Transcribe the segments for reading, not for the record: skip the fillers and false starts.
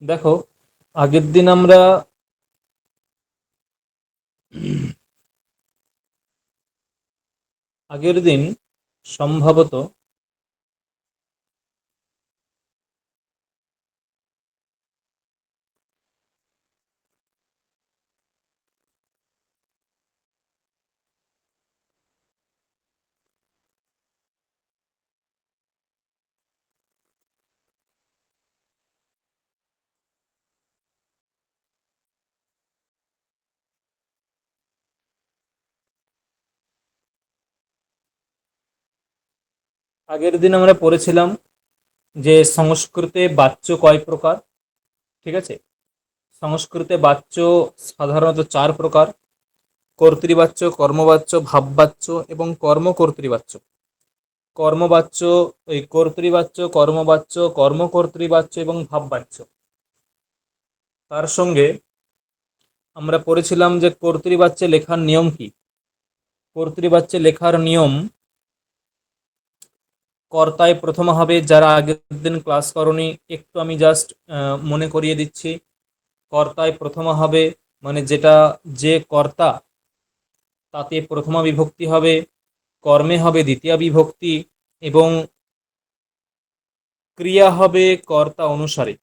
দেখো, আগের দিন আমরা আগের দিন সম্ভবত আগের দিন আমরা পড়েছিলাম যে সংস্কৃতে বাচ্য কয় প্রকার। ঠিক আছে, সংস্কৃতে বাচ্য সাধারণত চার প্রকার: কর্তৃবাচ্য, কর্মবাচ্য, ভাববাচ্য এবং কর্মকর্তৃবাচ্য। কর্মবাচ্য, এই কর্তৃবাচ্য, কর্মবাচ্য, কর্মকর্তৃবাচ্য এবং ভাববাচ্য। তার সঙ্গে আমরা পড়েছিলাম যে কর্তৃবাচ্যে লেখার নিয়ম কি। কর্তৃবাচ্যে লেখার নিয়ম: কর্তায় প্রথম হবে। যারা আগের দিন ক্লাস করনি, একটু আমি জাস্ট মনে করিয়ে দিচ্ছি। কর্তায় প্রথম হবে মানে যেটা যে কর্তা তাতে প্রথমা বিভক্তি হবে, কর্মে হবে দ্বিতীয়া বিভক্তি এবং ক্রিয়া হবে কর্তা অনুসারে।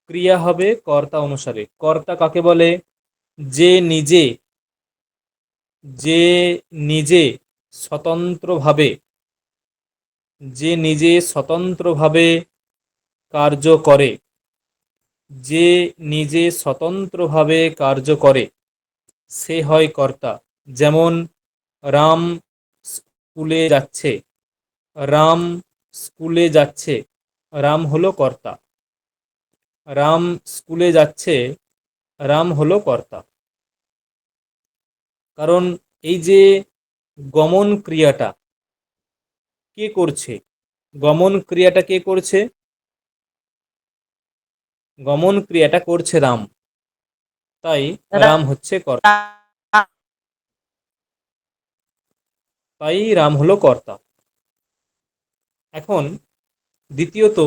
ক্রিয়া হবে কর্তা অনুসারে। কর্তা কাকে বলে? যে নিজে যে নিজে স্বতন্ত্রভাবে যে নিজে স্বতন্ত্রভাবে কার্য করে। যে নিজে স্বতন্ত্রভাবে কার্য করে সে হয় কর্তা। যেমন রাম স্কুলে যাচ্ছে। রাম স্কুলে যাচ্ছে, রাম হলো কর্তা। রাম স্কুলে যাচ্ছে, রাম হলো কর্তা। কারণ এই যে গমন ক্রিয়াটা কে করছে? গমন ক্রিয়াটা কে করছে? গমন ক্রিয়াটা করছে রাম, তাই রাম হচ্ছে কর্তা। তাই রাম হলো কর্তা। এখন দ্বিতীয়ত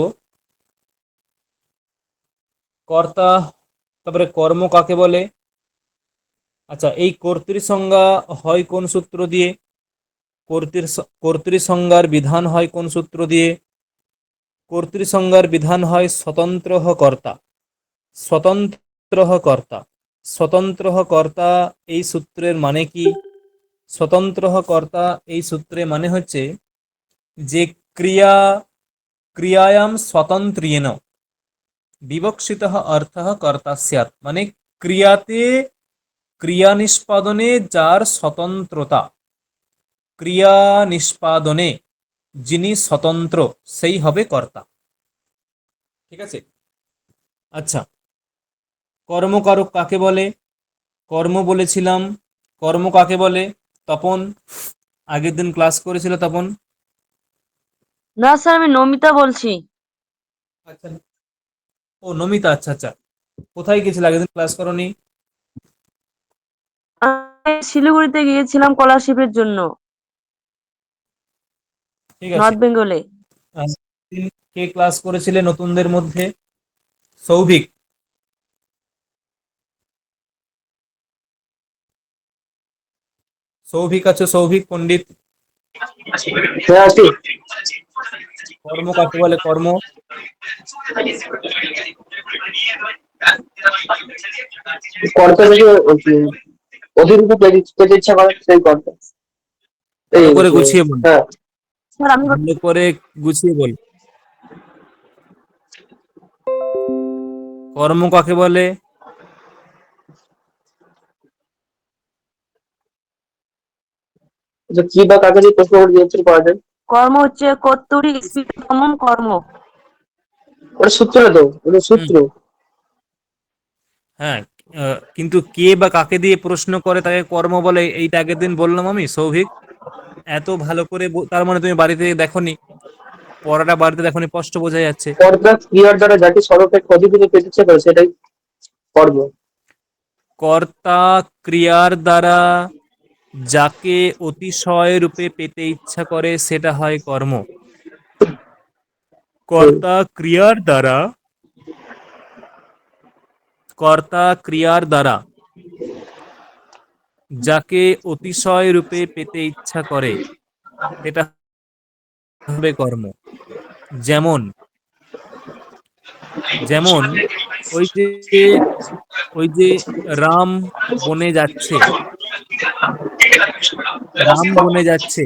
কর্তা, তারপরে কর্ম কাকে বলে? আচ্ছা, এই কর্তৃসংজ্ঞা হয় কোন সূত্র দিয়ে? কর্তৃসংজ্ঞার বিধান হয় কোন সূত্র দিয়ে? কর্তৃসংজ্ঞার বিধান হয় স্বতন্ত্র কর্তা। স্বতন্ত্র কর্তা, স্বতন্ত্র কর্তা এই সূত্রের মানে কি? স্বতন্ত্র কর্তা এই সূত্রে মানে হচ্ছে যে ক্রিয়া ক্রিয়ায়াম স্বতন্ত্র্যেন বিবক্ষিতঃ অর্থः কর্তা স্যাৎ। মানে ক্রিয়াতে, ক্রিয়া নিষ্পাদনে যার স্বতন্ত্রতা, ক্রিয়া নিষ্পাদনে যিনি স্বতন্ত্র সেই হবে কর্তা। ঠিক আছে। আচ্ছা, কর্মকারক কাকে বলে? কর্ম বলেছিলাম। কর্ম কাকে বলে? তপন আগের দিন ক্লাস করেছিল তপন। না স্যার, আমি নমিতা বলছি। আচ্ছা, ও নমিতা, আচ্ছা আচ্ছা। কোথায় গেছিল আগের দিন ক্লাস করনি? আমি শিলিগুড়িতে গিয়েছিলাম স্কলারশিপের জন্য, ঠিক আছে। নর্থ বেঙ্গলে। কে ক্লাস করেছিলে নতুনদের মধ্যে? সৌভিক। সৌভিক আছো? সৌভিক পণ্ডিত। হ্যাঁ আছি। কর্ম কাকে বলে? কর্ম কর্তা থেকে অতিরিক্ত পেতে ইচ্ছা করে সেই কর্তা। এই ভালো করে গুছিয়ে বল, হ্যাঁ, স্যার আমি ভালো করে গুছিয়ে বল। কর্ম কাকে বলে? আচ্ছা, কি বা কাকে দিয়ে প্রশ্ন করে উত্তর পাওয়া যায়? কর্ম হচ্ছে কর্তরি স্পিড কমন কর্ম। ওটা সূত্র না তো, ওটা হুম, সূত্র। হ্যাঁ। কিন্তু কে বা কাকে দিয়ে প্রশ্ন করে তাকে কর্ম বলে, এইটা আগের দিন বললাম আমি। সৌভিক এত ভালো করে তার মানে তুমি বাড়িতে দেখোনি, পড়াটা বাড়িতে দেখোনি, স্পষ্ট বোঝা যাচ্ছে। কর্তা ক্রিয়ার দ্বারা যাকে সর্বাপেক্ষা অধিকতর পেতে ইচ্ছা করে সেটাই কর্ম। কর্তা ক্রিয়ার দ্বারা যাকে অতিশয় রূপে পেতে ইচ্ছা করে সেটা হয় কর্ম। হুম। কর্তা ক্রিয়ার দ্বারা কর্তা ক্রিয়ার দ্বারা যাকে অতিশয় রূপে পেতে ইচ্ছা করে সেটা হবে কর্ম। যেমন যেমন ওই যে ওই যে রাম বনে যাচ্ছে, রাম বনে যাচ্ছে,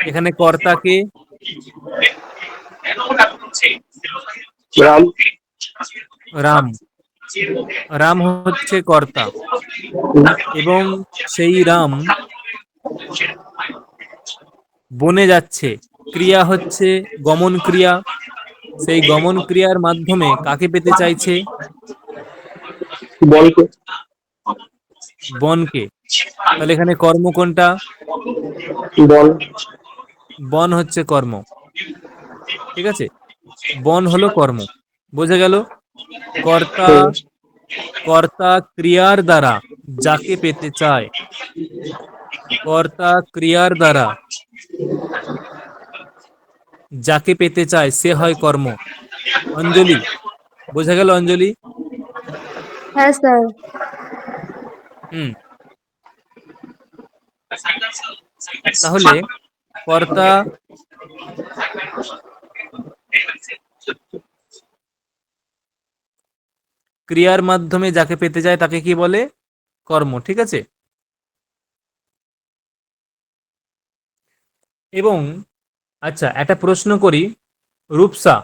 এখানে কর্তাকে রাম। রাম, রাম হচ্ছে কর্তা, এবং সেই রাম বনে যাচ্ছে, ক্রিয়া হচ্ছে গমন ক্রিয়া, সেই গমন ক্রিয়ার মাধ্যমে কাকে পেতে চাইছে? বলকে। বনকে। তাহলে এখানে কর্ম কোনটা? বল। বন হচ্ছে কর্ম। ঠিক আছে, বন হলো কর্ম। বোঝা গেল? কর্তা, হুম। কর্তা ক্রিয়ার দ্বারা যাকে পেতে চায়, কর্তা ক্রিয়ার দ্বারা যাকে পেতে চায় সে হয় কর্ম। অঞ্জলি, বোঝা গেল অঞ্জলি? হ্যাঁ স্যার। হুম। তাহলে কর্তা ক্রিয়ার মাধ্যমে যাকে পেতে যায় তাকে কি বলে? কর্ম। ঠিক আছে। এবং আচ্ছা, একটা প্রশ্ন করি, রূপসা,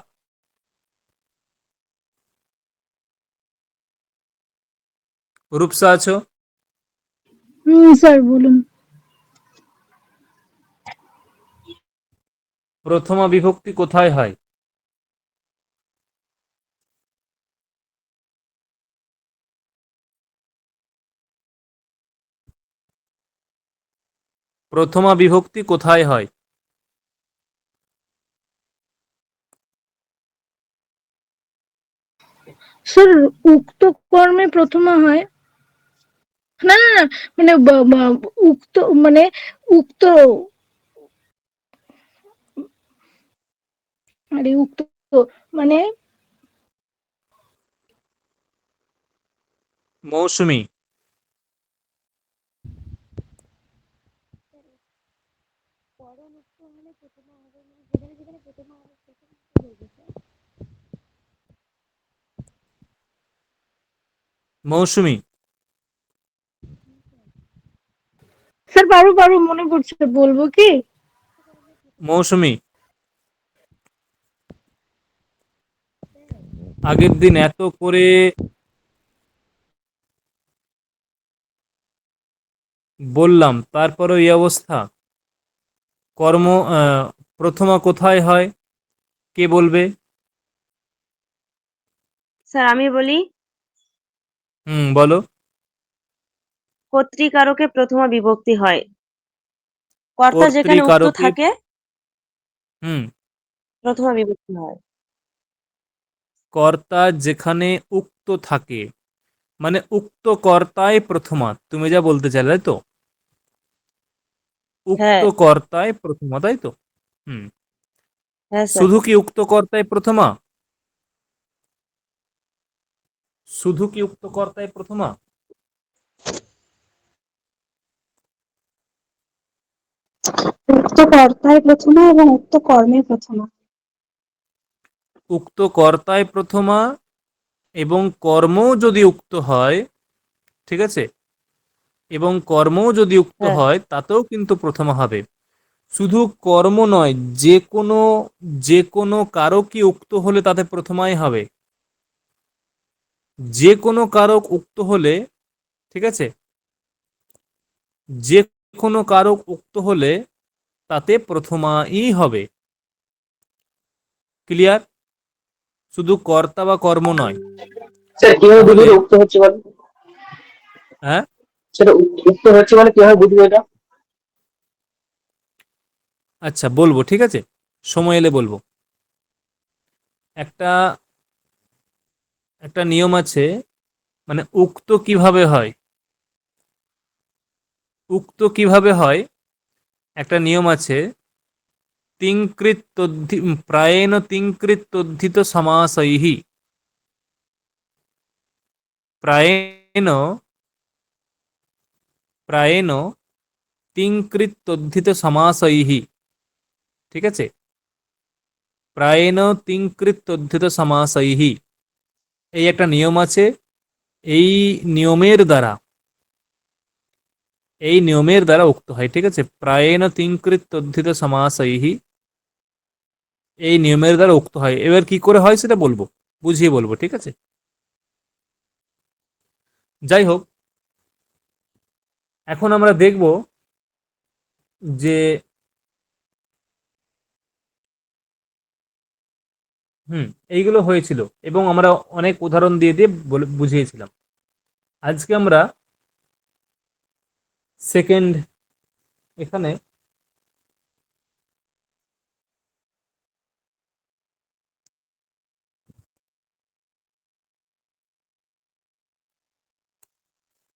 রূপসা আছো? স্যার বলুন। প্রথমা বিভক্তি কোথায় হয়? প্রথমা বিভক্তি কোথায় হয়? স্যার উক্ত কর্মে প্রথমা হয়। না না না, মানে উক্ত মানে উক্ত, আরে উক্ত মানে মৌসুমী, মৌসুমী, স্যার পারো মনে পড়ছে, বলবো কি? মৌসুমী, আগের দিন এত করে বললাম, তারপরও এই অবস্থা। কর্ম প্রথমা কোথায় হয় কে বলবে? স্যার আমি বলি, বলো। কর্তৃকারকে প্রথমা বিভক্তি হয়। কর্তা যেখানে উক্ত কর্তৃকারকে, থাকে হুম, প্রথমা বিভক্তি হয়। কর্তা যেখানে উক্ত থাকে, মানে উক্ত কর্তায় প্রথমা, তুমি যা বলতে চাইলে তাই তো? উক্ত হ্যাঁ কর্তায় প্রথমা, তাই তো? হুম। হ্যাঁ স্যার। শুধু কি উক্ত কর্তায় প্রথমা? শুধু কি উক্ত কর্তায় প্রথমা? উক্ত কর্তায় প্রথমা এবং উক্ত কর্মে প্রথমা। উক্ত কর্তায় প্রথমা এবং কর্মও যদি উক্ত হয়, ঠিক আছে, এবং কর্মও যদি উক্ত হ্যাঁ হয় তাতেও কিন্তু প্রথমা হবে। শুধু কর্ম নয়, যে কোনো, যে কোনো কারকই উক্ত হলে তাতে প্রথমাই হবে। যে কোনো কারক উক্ত হলে, ঠিক আছে, যে কোনো কারক উক্ত হলে তাতে প্রথমাই হবে। ক্লিয়ার? শুধু কর্তা বা কর্ম নয়। স্যার কিভাবে বুঝবো তাহলে এটা উক্ত হচ্ছে মানে? হ্যাঁ, সেটা উক্ত হচ্ছে মানে কিভাবে বুঝবো এটা? আচ্ছা বলবো, ঠিক আছে, সময় এলে বলবো। একটা একটা নিয়ম আছে, মানে উক্ত কিভাবে হয়, উক্ত কিভাবে হয়, একটা নিয়ম আছে, তিংকৃত প্রায়েণ তিংকৃত তদ্ধিত সমাসৈহি। প্রায়েণ প্রায়েণ তিংকৃত তদ্ধিত সমাসৈঃ, ঠিক আছে, প্রায়েণ তিংকৃত তদ্ধিত সমাসৈঃ, এই একটা নিয়ম আছে। এই নিয়মের দ্বারা উক্ত হয়, ঠিক আছে, প্রায়েণ তিংকৃত তদ্ধিত সমাসৈঃ, এই নিয়মের দ্বারা উক্ত হয়। এবার কি করে হয় সেটা বলবো, বুঝিয়ে বলবো, ঠিক আছে। যাই হোক, এখন আমরা দেখব যে এইগুলো হয়েছিল এবং আমরা অনেক উদাহরণ দিয়ে দিয়ে বুঝিয়েছিলাম। আজকে আমরা সেকেন্ড, এখানে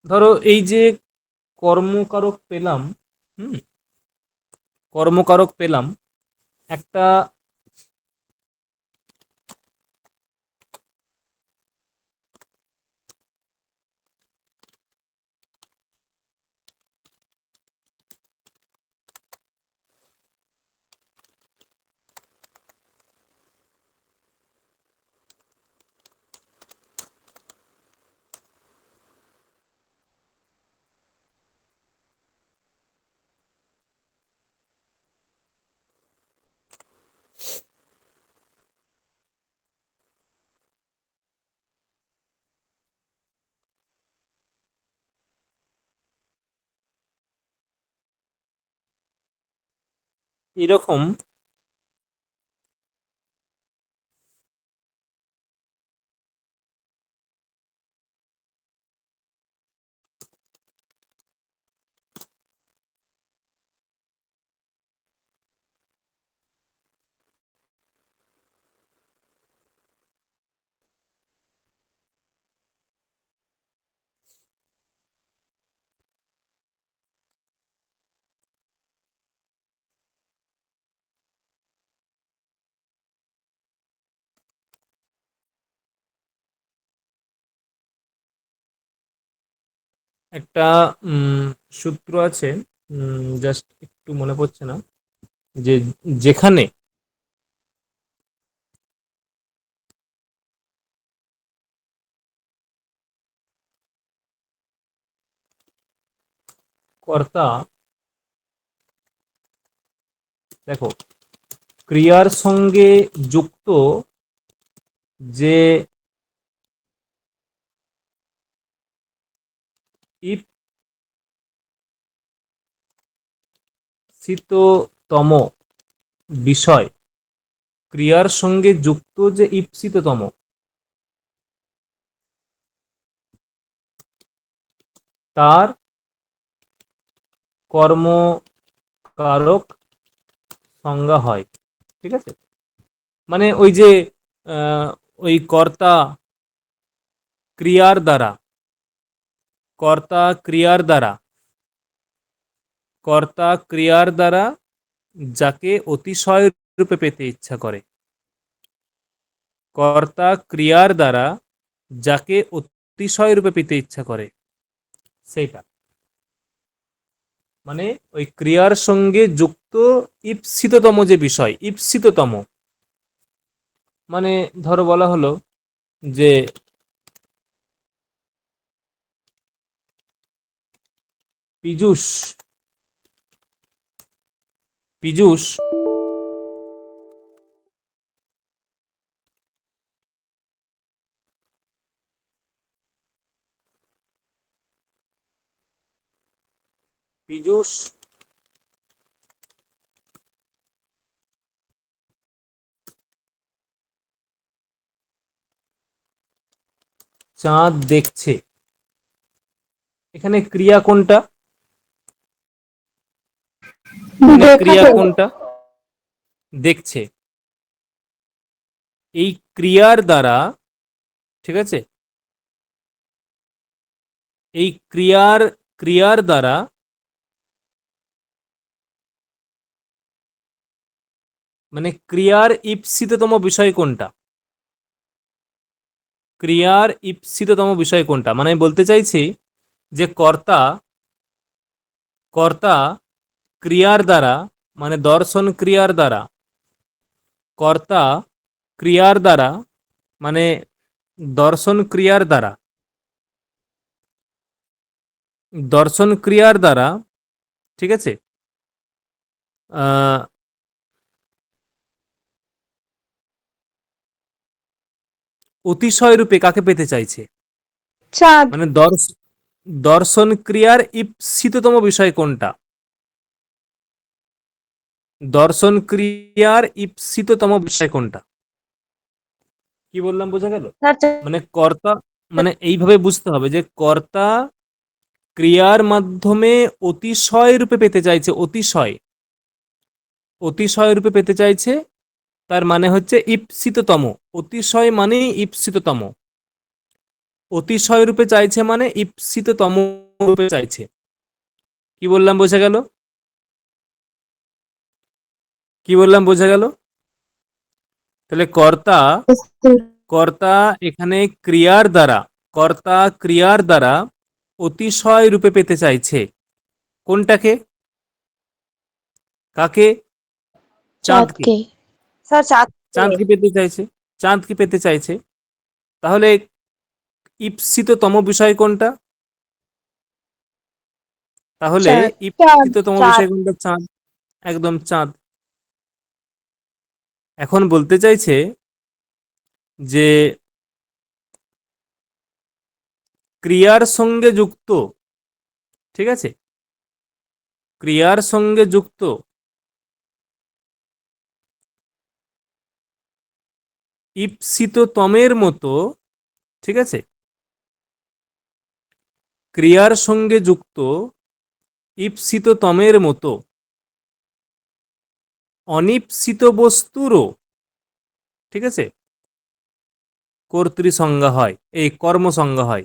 ধরো এই যে কর্মকারক পেলাম, হুম কর্মকারক পেলাম একটা, এরকম একটা সূত্র আছে, জাস্ট একটু মনে পড়ছে না, যে যেখানে কর্তা, দেখো, ক্রিয়ার সঙ্গে যুক্ত যে ঈপ্সিততম বিষয়, ক্রিয়ার সঙ্গে যুক্ত যে ঈপ্সিততম, তার কর্মকারক সংজ্ঞা হয়, ঠিক আছে। মানে ওই যে আহ, ওই ক্রিয়ার দ্বারা কর্তা ক্রিয়ার দ্বারা কর্তা ক্রিয়ার দ্বারা যাকে অতিশয় রূপে পেতে ইচ্ছা করে, কর্তা ক্রিয়ার দ্বারা যাকে অতিশয় রূপে পেতে ইচ্ছা করে, সেইটা মানে ওই ক্রিয়ার সঙ্গে যুক্ত ঈপ্সিততম যে বিষয়, ঈপ্সিততম মানে ধরো বলা হলো যে পীযূষ পীযূষ পীযূষ চাঁদ দেখছে, এখানে ক্রিয়া কোনটা, এখানে ক্রিয়া কোনটা, দেখছে। এই ক্রিয়ার দ্বারা, ঠিক আছে, এই ক্রিয়ার দ্বারা মানে ক্রিয়ার ঈপ্সিততম বিষয় কোনটা, ক্রিয়ার ঈপ্সিততম বিষয় কোনটা? মানে আমি বলতে চাইছি যে কর্তা কর্তা ক্রিয়ার দ্বারা, মানে দর্শন ক্রিয়ার দ্বারা, কর্তা ক্রিয়ার দ্বারা, মানে দর্শন ক্রিয়ার দ্বারা, দর্শন ক্রিয়ার দ্বারা, ঠিক আছে, আহ, অতিশয় রূপে কাকে পেতে চাইছে? চাঁদ। মানে দর্শন ক্রিয়ার ঈপ্সিততম বিষয় কোনটা? দর্শন ক্রিয়ার ঈপ্সিততম বিষয় কোনটা? কি বললাম, বোঝা গেল? স্যার মানে কর্তা, মানে এইভাবে বুঝতে হবে যে কর্তা ক্রিয়ার মাধ্যমে অতিশয় রূপে পেতে চাইছে, অতিশয়, অতিশয় রূপে পেতে চাইছে, তার মানে হচ্ছে ঈপ্সিততম। অতিশয় মানে ঈপ্সিততম, অতিশয় রূপে চাইছে মানে ঈপ্সিততম রূপে চাইছে। কি বললাম, বোঝা গেল? কি বললাম, বোঝা গেল? তাহলে কর্তা কর্তা এখানে ক্রিয়ার দ্বারা, কর্তা ক্রিয়ার দ্বারা অতিশয় রূপে পেতে চাইছে কোনটাকে? কাকে? চাঁদকে। চাঁদকে। স্যার চাঁদ। চাঁদকে পেতে চাইছে, চাঁদকে পেতে চাইছে। তাহলে ঈপ্সিততম বিষয় কোনটা? তাহলে চাঁদ। চাঁদ। ঈপ্সিততম চাঁদ। বিষয় কোনটা? চাঁদ, একদম চাঁদ। এখন বলতে চাইছে যে ক্রিয়ার সঙ্গে যুক্ত, ঠিক আছে, ক্রিয়ার সঙ্গে যুক্ত ঈপ্সিততমের মতো, ঠিক আছে, ক্রিয়ার সঙ্গে যুক্ত ঈপ্সিততমের মতো অনীপ্সিত বস্তুরও, ঠিক আছে, কর্তৃসংজ্ঞা হয়, এই কর্মসংজ্ঞা হয়।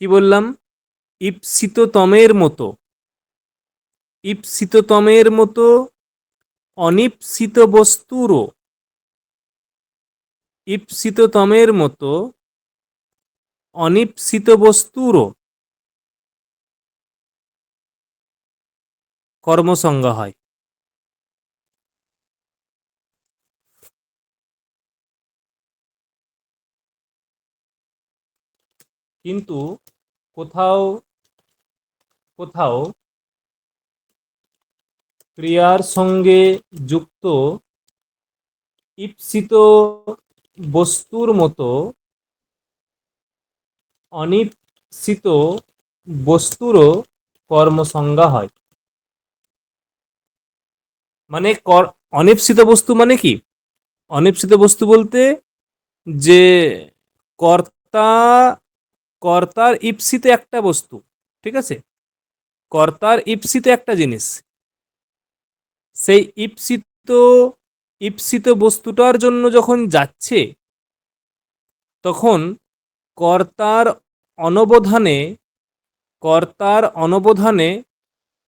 কি বললাম? ঈপ্সিততমের মতো, ঈপ্সিততমের মতো অনীপ্সিত বস্তুরও, ঈপ্সিততমের মতো অনীপ্সিত বস্তুরও কর্মসংজ্ঞা হয়। কিন্তু কোথাও কোথাও ক্রিয়ার সঙ্গে যুক্ত ঈপ্সিত বস্তুর মতো অনীপ্সিত বস্তুরও কর্মসংজ্ঞা হয়। মানে অনীপ্সিত বস্তু মানে কি? অনীপ্সিত বস্তু বলতে যে কর্তা কর্তার ঈপ্সিত একটা বস্তু, ঠিক আছে, কর্তার ঈপ্সিত একটা জিনিস, সেই ঈপ্সিত ঈপ্সিত বস্তুটার জন্য যখন যাচ্ছে, তখন কর্তার অনবধানে, কর্তার অনবধানে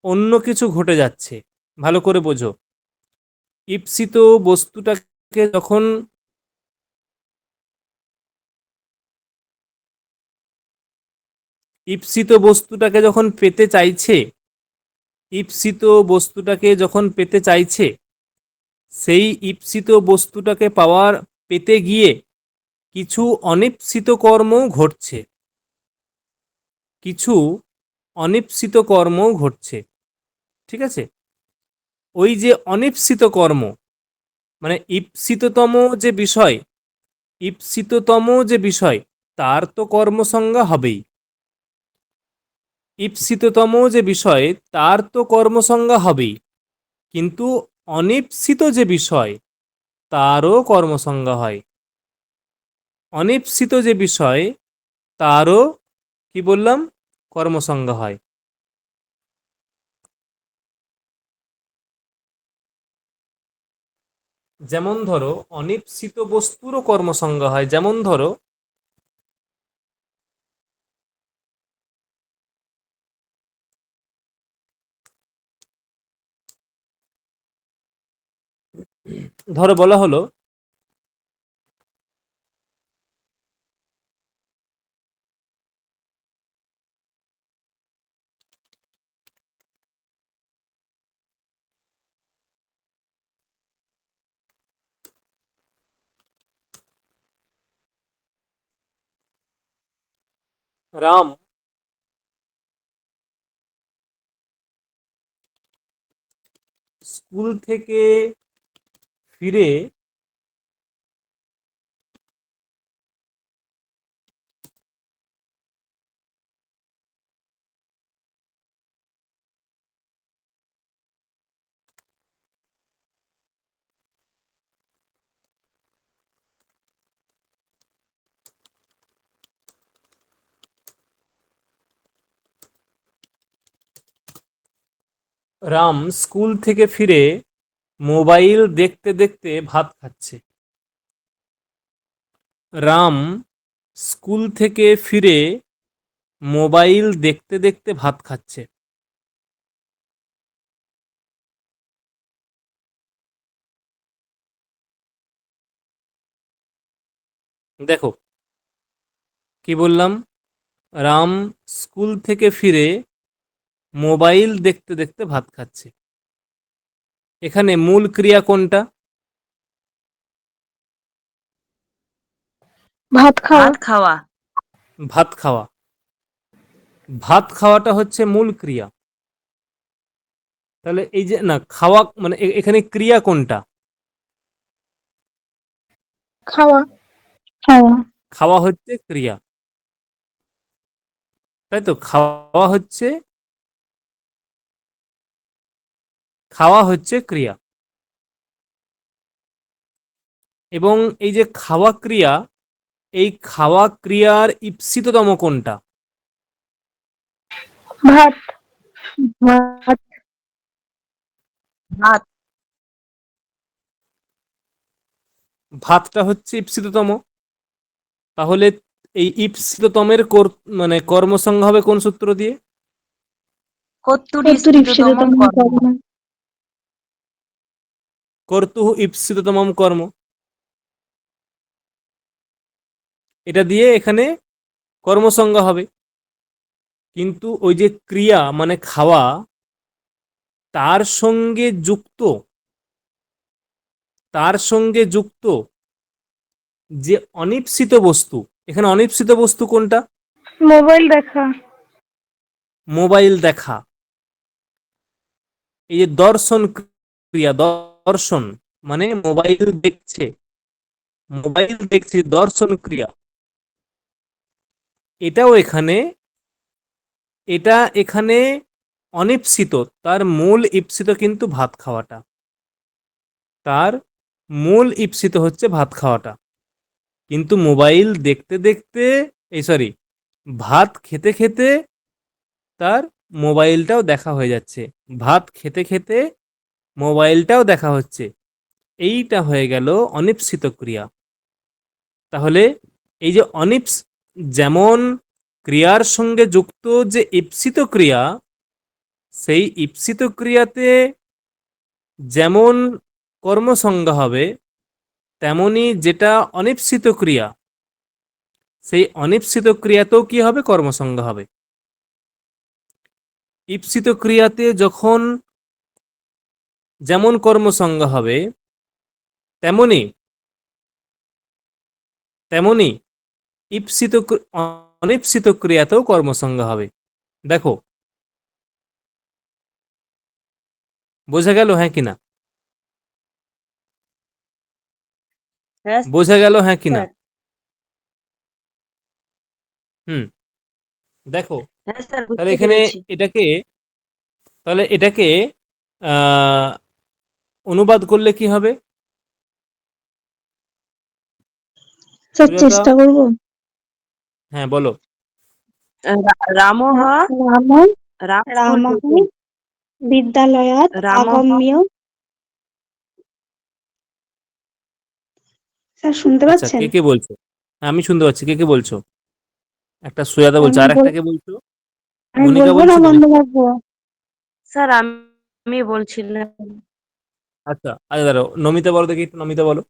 অন্য কিছু ঘটে যাচ্ছে। ভালো করে বোঝো, ঈপ্সিত বস্তুটাকে যখন, ঈপ্সিত বস্তুটাকে যখন পেতে চাইছে, ঈপ্সিত বস্তুটাকে যখন পেতে চাইছে, সেই ঈপ্সিত বস্তুটাকে পেতে গিয়ে কিছু অনীপ্সিত কর্ম ঘটছে, কিছু অনীপ্সিত কর্ম ঘটছে, ঠিক আছে। ওই যে অনীপ্সিত কর্ম, মানে ঈপ্সিততম যে বিষয়, ঈপ্সিততম যে বিষয়, তার তো কর্মসংজ্ঞা হবেই। ঈপ্সিততম যে বিষয়, তার তো কর্মসংজ্ঞা হবেই, কিন্তু অনীপ্সিত যে বিষয়, তারও কর্মসংজ্ঞা হয়। অনীপ্সিত যে বিষয়, তারও, কি বললাম, কর্মসংজ্ঞা হয়। যেমন ধরো অনীপ্সিত বস্তুরও কর্মসংজ্ঞা হয়। যেমন ধরো ধরো বলা হলো রাম স্কুল থেকে ফিরে রাম স্কুল থেকে ফিরে মোবাইল দেখতে দেখতে ভাত খাচ্ছে। রাম স্কুল থেকে ফিরে মোবাইল দেখতে দেখতে ভাত খাচ্ছে। দেখো কি বললাম, রাম স্কুল থেকে ফিরে মোবাইল দেখতে দেখতে ভাত খাচ্ছে। এখানে মূল ক্রিয়া কোনটা? ভাত খাওয়া। ভাত খাওয়া। ভাত খাওয়া। ভাত খাওয়াটা হচ্ছে মূল ক্রিয়া। তাহলে এই যে না খাওয়া মানে এখানে ক্রিয়া কোনটা? খাওয়া। খাওয়া। খাওয়া হচ্ছে ক্রিয়া, তাই তো? খাওয়া হচ্ছে ক্রিয়া। এবং এই যে খাওয়া ক্রিয়া, এই খাওয়া ক্রিয়ার ঈপ্সিততম কোনটা? ভাত। ভাত। ভাত। ভাতটা হচ্ছে ঈপ্সিততম। তাহলে এই ঈপ্সিততমের মানে কর্মসংজ্ঞা হবে কোন সূত্র দিয়ে? কর্তুর কর্তুর ইপ্সিততম ইপ্সিততম কর্ম। কর্ম। কর্তুঃ ঈপ্সিততমম কর্ম। এটা দিয়ে এখানে কর্মসংজ্ঞা হবে। কিন্তু ওই যে ক্রিয়া মানে খাওয়া, তার সঙ্গে যুক্ত যে অনিপ্সিত বস্তু, এখানে অনিপ্সিত বস্তু কোনটা? মোবাইল দেখা। মোবাইল দেখা। এই যে দর্শন ক্রিয়া, দর্শন মানে মোবাইল দেখছে দর্শন ক্রিয়া, এটাও এটা এখানে অনিপ্সিত। তার মূল ঈপ্সিত কিন্তু ভাত খাওয়াটা। তার মূল ঈপ্সিত হচ্ছে ভাত খাওয়াটা। কিন্তু মোবাইল দেখতে দেখতে, সরি, ভাত খেতে খেতে তার মোবাইলটাও দেখা হয়ে যাচ্ছে। ভাত খেতে খেতে মোবাইলটাও দেখা হচ্ছে। এইটা হয়ে গেল অনিপ্সিত ক্রিয়া। তাহলে এই যে যেমন ক্রিয়ার সঙ্গে যুক্ত যে ঈপ্সিত ক্রিয়া, সেই ঈপ্সিত ক্রিয়াতে যেমন কর্মসংজ্ঞা হবে, তেমনি যেটা অনিপ্সিত ক্রিয়া, সেই অনিপ্সিত ক্রিয়াতেও কি হবে? কর্মসংজ্ঞা হবে। ঈপ্সিত ক্রিয়াতে যখন যেমন কর্মসংজ্ঞা হবে, তেমনি তেমনি অনিপ্সিত ক্রিয়াতেও কর্মসংজ্ঞা হবে। দেখো বোঝা গেল হ্যাঁ কিনা? হ্যাঁ বোঝা গেল হ্যাঁ কিনা? স্যার। হুম, দেখো হ্যাঁ স্যার, তাহলে বুঝতে এখানে পেরেছি। এটাকে আহ, অনুবাদ করলে কি হবে? স্যার সুজাতা, চেষ্টা করব। হ্যাঁ বলো। রামः রাম। রাম স্কুল রামः থেকে বিদ্যালয়াৎ রামः আগম্য। স্যার শুনতে আচ্ছা, পাচ্ছেন? কে কে বলছো? হ্যাঁ, আমি শুনতে পাচ্ছি। কে কে বলছো? একটা সুজাতা বলছো, আমি আর একটা বল- কে বলছো? আমি মনিকা বলবো না বলছো বন্ধ নাকি? রাখবো? স্যার আমি বলছিলাম। আচ্ছা আচ্ছা, দাঁড়াও, নমিতা বলো দেখি, একটু নমিতা বলো।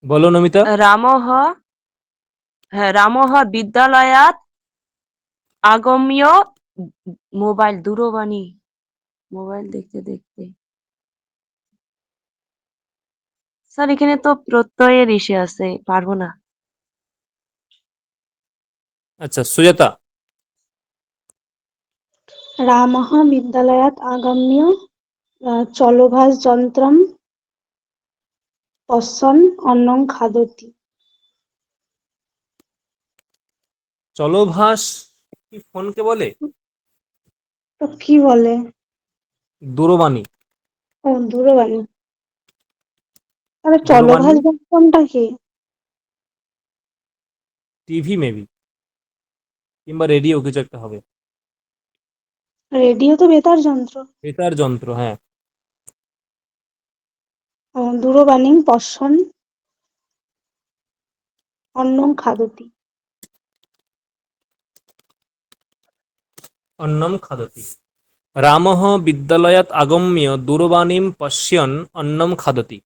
বলো নমিতা। রামः রামः বিদ্যালয়াৎ আগম্য। মোবাইল দূরবাণী। মোবাইল দেখতে দেখতে স্যার এখানে তো প্রত্যয়ের ইসে আছে, পারবো না। আচ্ছা, সুজাতা। रामः विद्यालयात् आगम्य चलभाषयन्त्रं पश्यन् अन्नं खादति। চলভাস কি ফোনকে বলে? তো কি বলে? দূরবাণী। ও, দূরবাণী। তাহলে দূরবাণী, চলভাষযন্ত্রটা কি? টিভি মেবি, কিংবা রেডিও, কিছু একটা হবে। রেডিও তো বেতার যন্ত্র। বেতার যন্ত্র, হ্যাঁ। ও, দূরবাণী পশ্যন অন্নং খাদতি। অন্নম খাদতি। রামः বিদ্যালয়াৎ আগম্য দূরবাণীম পশ্যন অন্নম খাদতি।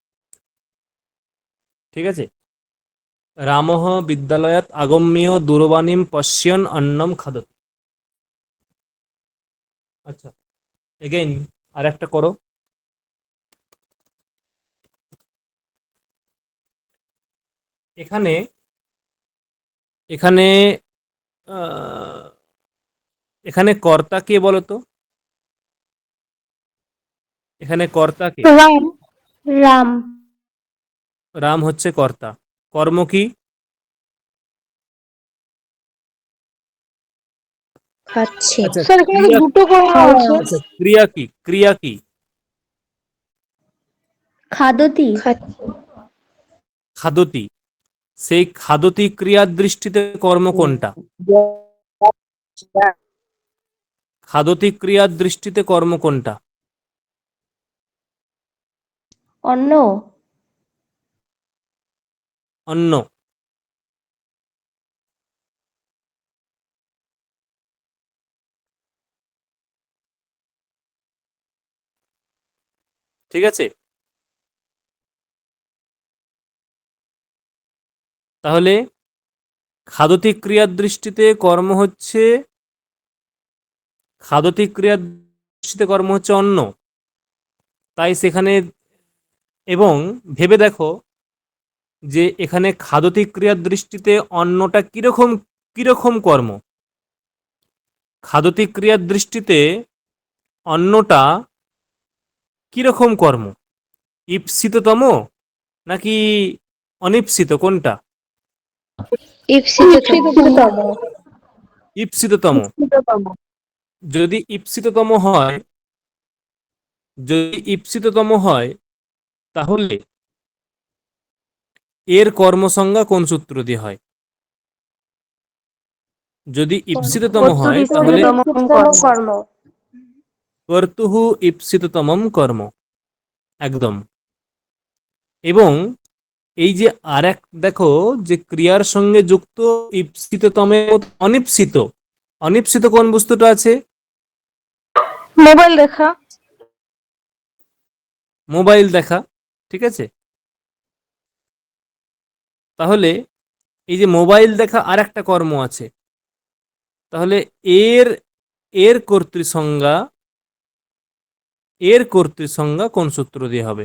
ঠিক আছে? রামः বিদ্যালয়াৎ আগম্য দূরবাণীম পশ্যন অন্নম খাদতি। আচ্ছা, এগেইন আর একটা করো। এখানে এখানে আহ, এখানে কর্তা কে বলো তো? এখানে কর্তা কে? রাম। রাম। রাম হচ্ছে কর্তা। কর্ম কি? খাচ্ছে। আচ্ছা, স্যার এখানে তো ক্রিয়া। দুটো কর্ম আছে। আচ্ছা, ক্রিয়া কি? ক্রিয়া কি? খাদতি। খাদতি। সেই খাদতি ক্রিয়ার দৃষ্টিতে কর্ম কোনটা? খাদতি ক্রিয়ার দৃষ্টিতে কর্ম কোনটা? অন্ন। অন্ন। ঠিক আছে? তাহলে খাদতি ক্রিয়ার দৃষ্টিতে কর্ম হচ্ছে, খাদতি ক্রিয়ার দৃষ্টিতে কর্ম হচ্ছে অন্ন। তাই সেখানে, এবং ভেবে দেখো যে এখানে খাদতি ক্রিয়ার দৃষ্টিতে অন্নটা কিরকম কিরকম কর্ম। খাদতি ক্রিয়ার দৃষ্টিতে অন্নটা কিরকম কর্ম? ঈপ্সিততম নাকি অনীপ্সিত, কোনটা? ঈপ্সিততম। ঈপ্সিততম। যদি ঈপ্সিততম হয়, যদি ঈপ্সিততম হয়, তাহলে এর কর্মসংজ্ঞা কোন সূত্র দিয়ে হয়? যদি ঈপ্সিততম হয় তাহলে কর্তুরীপ্সিততমং কর্ম। কর্ম। কর্তুঃ ঈপ্সিততমম কর্ম। একদম। এবং এই যে আরেক দেখো, যে ক্রিয়ার সঙ্গে যুক্ত ঈপ্সিততমে অনীপ্সিত, অনীপ্সিত কোন বস্তুটা আছে? মোবাইল দেখা। মোবাইল দেখা। ঠিক আছে? তাহলে এই যে মোবাইল দেখা আর একটা কর্ম আছে, তাহলে এর এর কর্তৃসংজ্ঞা, এর কর্তৃসংজ্ঞা কোন সূত্র দিয়ে হবে?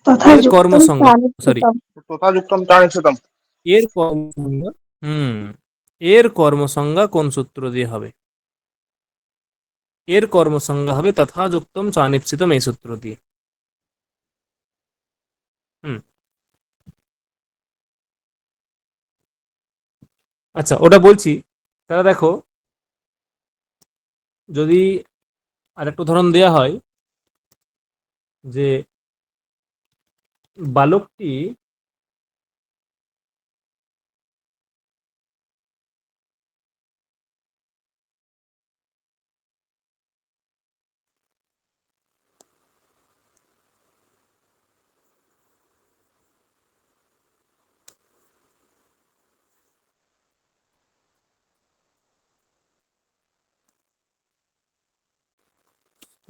তথা এর যুক্তম কর্মসংজ্ঞা, সরি, প্রাণিকৃতম। তথাযুক্তম তানিচ্ছুতম। এর কর্মসংজ্ঞা, এর কর্মসংজ্ঞা কোন সূত্র দিয়ে হবে? এর কর্মসংজ্ঞা হবে তথাযুক্তম চানিপ্সিতম, এই সূত্র দিয়ে। হুম। আচ্ছা, ওটা বলছি। তাহলে দেখো, যদি আরেকটা উদাহরণ দেয়া হয় যে বালকটি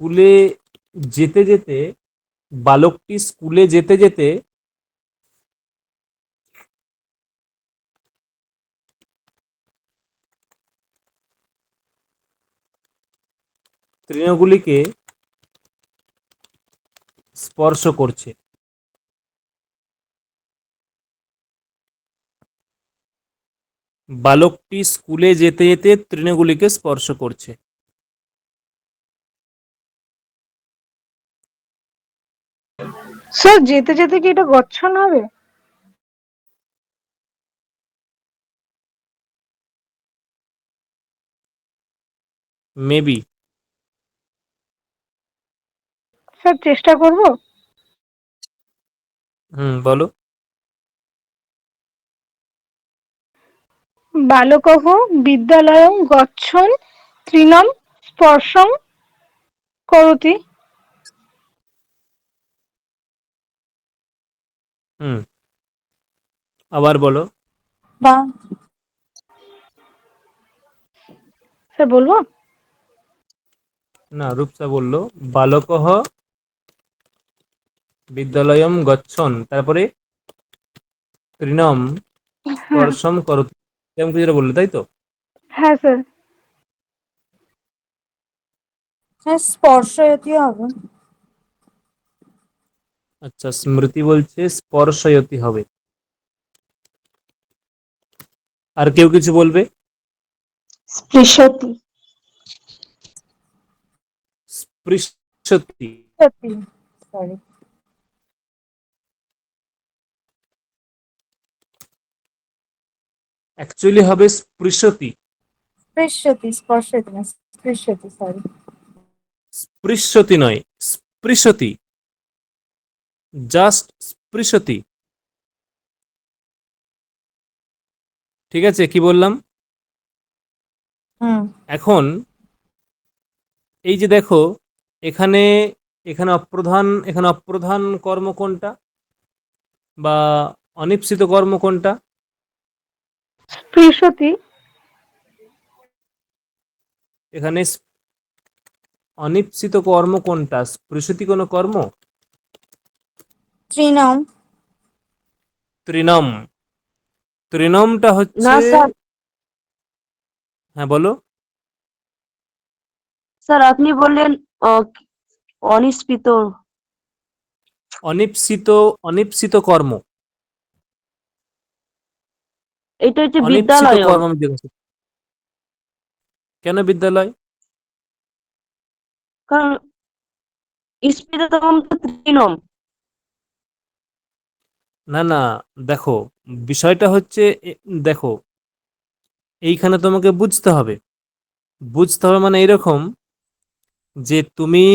স্কুলে যেতে যেতে, বালকটি স্কুলে যেতে যেতে তৃণগুলিকে স্পর্শ করছে। বালকটি স্কুলে যেতে যেতে তৃণগুলিকে স্পর্শ করছে। স্যার যেতে যেতে কি এটা গচ্ছন হবে? মেবি। স্যার চেষ্টা করব। বলো। বালকঃ বিদ্যালয়ং গচ্ছন তৃণম স্পর্শং করোতি। হুম আবার বলো। বা স্যার বলবো? না, রূপসা বলল বালকঃ বিদ্যালয়ম গচ্ছন, তারপরে তৃণম হ্যাঁ স্পর্শম করোতি, যেমন যেটা বললে, তাই তো? হ্যাঁ স্যার। হ্যাঁ স্পর্শয়তী হবে। আচ্ছা, স্মৃতি বলছে স্পর্শয়তি হবে। আর কেউ কিছু বলবে? স্পৃশতি। স্পৃশতি। সত্যি, সরি। অ্যাকচুয়ালি হবে স্পৃশতি। স্পৃশতি, স্পর্শয়তী না, স্পৃশতি, সরি। স্পৃশতি নয়, স্পৃশতি, জাস্ট স্পৃশতি। ঠিক আছে, কি বললাম? হুম। এখন এই যে দেখো, এখানে এখানে অপ্রধান কর্ম কোনটা, বা অনিপ্সিত কর্ম কোনটা? স্পৃশতি। এখানে অনিপ্সিত কর্ম কোনটা? স্পৃশতি কোনো কর্ম? তৃণম। তৃণম। তৃণমটা না হচ্ছে, স্যার, হ্যাঁ বলো। স্যার আপনি বললেন অনিষ্পিত। অনিপ্সিত, অনিপ্সিত কর্ম। এটা হচ্ছে অনিপ্সিত বিদ্যালয়ম। কর্ম আমি জিজ্ঞাসা করছি। কেন বিদ্যালয়? কারণ স্পৃশতম তো তৃণম। না না, দেখো, বিষয়টা হচ্ছে দেখো, এইখানে তোমাকে বুঝতে হবে মানে এরকম, যে তুমি